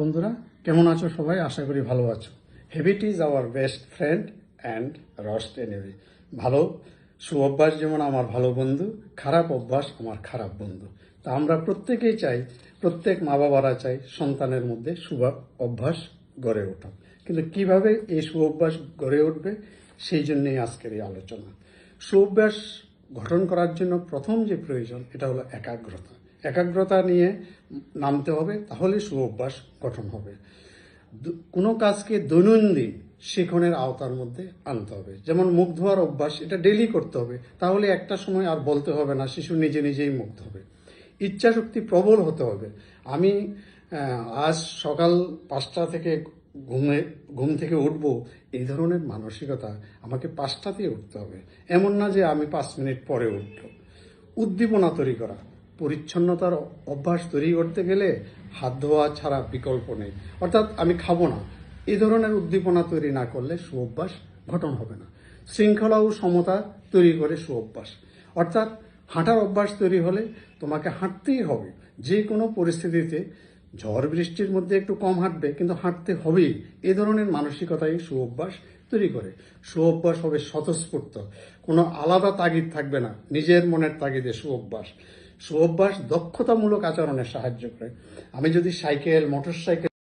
বন্ধুরা, কেমন আছো সবাই? আশা করি ভালো আছো। Habit is our best friend and worst enemy. ভালো সুঅভ্যাস যেমন আমার ভালো বন্ধু, খারাপ অভ্যাস আমার খারাপ বন্ধু। তা আমরা প্রত্যেকেই চাই, প্রত্যেক মা বাবারা চাই সন্তানের মধ্যে শুভ অভ্যাস গড়ে ওঠা। কিন্তু কিভাবে এই সুঅভ্যাস গড়ে উঠবে, সেই জন্যই আজকের এই আলোচনা। সুঅভ্যাস গঠন করার জন্য প্রথম যে প্রয়োজন, এটা হলো একাগ্রতা। একাগ্রতা নিয়ে নামতে হবে, তাহলে সুঅভ্যাস গঠন হবে। কোনো কাজকে দৈনন্দিন শিখনের আওতার মধ্যে আনতে হবে। যেমন মুখ ধোয়ার অভ্যাস, এটা ডেলি করতে হবে, তাহলে একটা সময় আর বলতে হবে না, শিশু নিজে নিজেই মুখ ধোবে। ইচ্ছা শক্তি প্রবল হতে হবে। আমি আজ সকাল 5টা থেকে ঘুম থেকে উঠব, এই ধরনের মানসিকতা আমাকে 5টাতেই উঠতে হবে। এমন না যে আমি 5 মিনিট পরে উঠব। উদ্দীপনা তৈরি করা, পরিচ্ছন্নতার অভ্যাস তৈরি করতে গেলে হাত ধোয়া ছাড়া বিকল্প নেই। অর্থাৎ আমি খাবো না, এই ধরনের উদ্দীপনা তৈরি না করলে সুঅভ্যাস গঠন হবে না। শৃঙ্খলা ও সমতা তৈরি করে সুঅভ্যাস। অর্থাৎ হাঁটার অভ্যাস তৈরি হলে তোমাকে হাঁটতেই হবে। যে কোনো পরিস্থিতিতে ঝড় বৃষ্টির মধ্যে একটু কম হাঁটবে, কিন্তু হাঁটতে হবেই। এ ধরনের মানসিকতাই সুঅভ্যাস তৈরি করে। সুঅভ্যাস হবে স্বতঃস্ফূর্ত, কোনো আলাদা তাগিদ থাকবে না, নিজের মনের তাগিদে সুঅভ্যাস। সুঅভ্যাস দক্ষতামূলক আচরণে সাহায্য করে। আমি যদি সাইকেল, মোটরসাইকেল